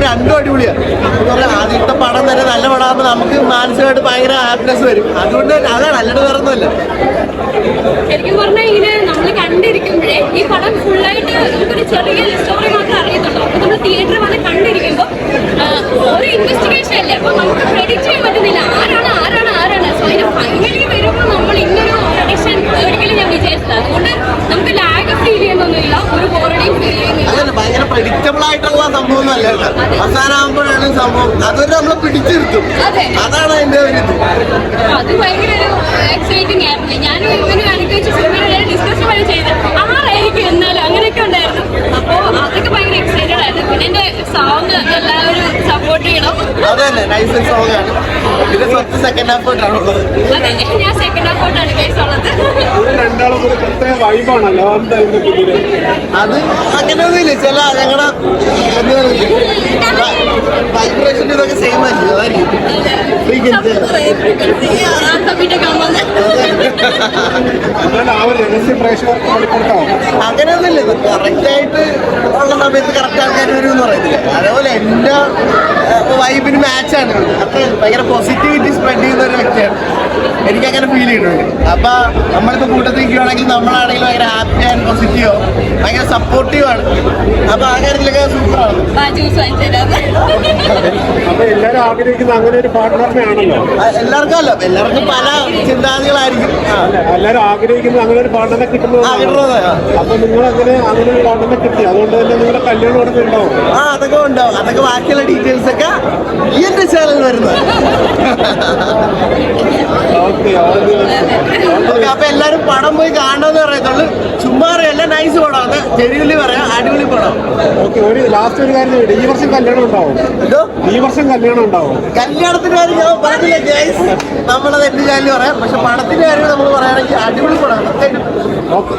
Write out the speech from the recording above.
രണ്ടും അടിപൊളിയാണ്. ആദ്യത്തെ പടം തന്നെ നല്ല പടമാകുമ്പോൾ നമുക്ക് മാനസികമായിട്ട് ഭയങ്കര ഹാപ്പിനെസ് വരും. അതുകൊണ്ട് അതാണ്, അല്ലാണ്ട് വേറെ ഒന്നുമല്ല. ശരിക്കും പറഞ്ഞാൽ ഇങ്ങനെ നമ്മൾ കണ്ടിരിക്കുമ്പോഴേ ഈ പടം ഫുള്ളായിട്ട് നമുക്കൊരു ചെറിയ സ്റ്റോറി മാത്രമേ അറിയത്തുള്ളൂ. അപ്പൊ നമ്മൾ തിയേറ്ററിൽ വന്ന് കണ്ടിരിക്കുമ്പോൾ ഒരു ഇൻവെസ്റ്റിഗേഷൻ അല്ലേ, അപ്പൊ നമുക്ക് പ്രെഡിക്റ്റ് ചെയ്യാൻ പറ്റുന്നില്ല ആരാണ് ആരാണ് ആരാണ്. സോ അതിന് ഫൈനലി വരുമ്പോൾ നമ്മൾ ഇന്നൊരു പ്രഡിക്ഷൻ ഒരിക്കലും ഞാൻ വിചാരിച്ചില്ല. അതുകൊണ്ട് നമുക്ക് ലാഗ് ഫീൽ ചെയ്യുന്നൊന്നുമില്ല, ഒരു ബോറടിയും ഫീൽ ചെയ്യുന്നില്ല. അതല്ല, ഭയങ്കര പ്രഡിക്റ്റബിൾ ആയിട്ടുള്ള സംഭവം ഒന്നും അല്ല കേട്ടോ. അവസാനമാകുമ്പോഴാണ് സംഭവം അതുവരെ നമ്മളെ പിടിച്ചിരുത്തും. അതാണ് അതിന്റെ ഒരു ഇത്. അത് ഭയങ്കര ഒരു എക്സൈറ്റിംഗ് ആയിരുന്നു. ഞാനും ഇവനും അനുഭവിച്ച സിനിമയുടെ ഡിസ്കഷൻ വരെ ചെയ്ത് ആരായിരിക്കും എന്നാലും അങ്ങനെയൊക്കെ ഉണ്ടായിരുന്നു. അപ്പോൾ അതൊക്കെ ഭയങ്കര എക്സൈറ്റഡ് ആയിരുന്നു. പിന്നെ എന്റെ സോങ് എല്ലാവരും സപ്പോർട്ട് ചെയ്യണം. അതന്നെ നൈസ് സോങ് ആണ്. ഇത് ഫസ്റ്റ് സെക്കൻഡ് ഹാഫ് ആയിട്ടുള്ളത്. അതെ, ഞാൻ സെക്കൻഡ് ഹാഫോട്ടാണ് കേസ് ഉള്ളത്. രണ്ടാളും ഒരു പ്രത്യേക വൈബാണല്ലോ. അത് അങ്ങനെയൊന്നുമില്ല. ചില ഞങ്ങളുടെ വൈബ്രേഷൻ ഇതൊക്കെ സെയിം ആയിരിക്കും. അതായിരിക്കും അങ്ങനെയൊന്നുമില്ല. ഇത് കറക്റ്റ് ആയിട്ട് ഉള്ള സമയത്ത് കറക്റ്റ് ആൾക്കാർ വരും എന്ന് പറയത്തില്ല. അതേപോലെ എൻ്റെ വൈബിന് മാച്ചാണ്. അത്ര ഭയങ്കര പോസിറ്റിവിറ്റി സ്പ്രെഡ് ചെയ്യുന്ന ഒരു വ്യക്തിയാണ്. എനിക്കങ്ങനെ ഫീൽ ചെയ്തിട്ടുണ്ട്. അപ്പൊ നമ്മളിപ്പോൾ കൂട്ടത്തിൽ നിൽക്കുകയാണെങ്കിൽ നമ്മളാണെങ്കിലും ഭയങ്കര ഹാപ്പി ആൻഡ് പോസിറ്റീവോ ഭയങ്കര സപ്പോർട്ടീവാണ്. അപ്പൊ ആ കാര്യത്തിലൊക്കെ സൂപ്പറാണ്. അപ്പൊ എല്ലാരും ആഗ്രഹിക്കുന്ന അങ്ങനെ ഒരു പാർട്ട്ണറിനെ ആണല്ലോ. എല്ലാവർക്കും അല്ല, എല്ലാവർക്കും പല ചിന്താഗതികളായിരിക്കും. എല്ലാരും ആഗ്രഹിക്കുന്നത് അങ്ങനെ ഒരു പാർട്ട്ണറെ കിട്ടുന്നത്. അപ്പൊ നിങ്ങൾ അങ്ങനെ ഒരു പാർട്ട്ണറെ കിട്ടി, അതുകൊണ്ട് തന്നെ നിങ്ങളുടെ കല്യാണം ഉടനെ ഉണ്ടാവും. അതൊക്കെ ഉണ്ടാവും. അതൊക്കെ ബാക്കിയുള്ള ഡീറ്റെയിൽസ് ഒക്കെ ഈ എന്റെ ചാനൽ വരുന്നത്. അപ്പൊ എല്ലാരും പടം പോയി കാണണമെന്ന് പറയത്തുള്ളൂ. ചുമ്മാ അറിയല്ല, നൈസ് പടമാണ്. ജെന്യുവൻലി പറയാം, അടിപൊളി പടം. ഓക്കെ, ഒരു ലാസ്റ്റ് ഒരു കാര്യം, ഈ വർഷം കല്യാണം ഉണ്ടാവും. എന്തോ ഈ വർഷം കല്യാണം ഉണ്ടാവും. കല്യാണത്തിന്റെ കാര്യം ഞാൻ പറഞ്ഞില്ല ഗൈസ്, നമ്മളത് എന്റെ ചാനലിൽ പറയാം. പക്ഷെ പടത്തിന്റെ കാര്യം നമ്മൾ പറയുകയാണെങ്കിൽ അടിപൊളി പടമാണ്. ഓക്കെ.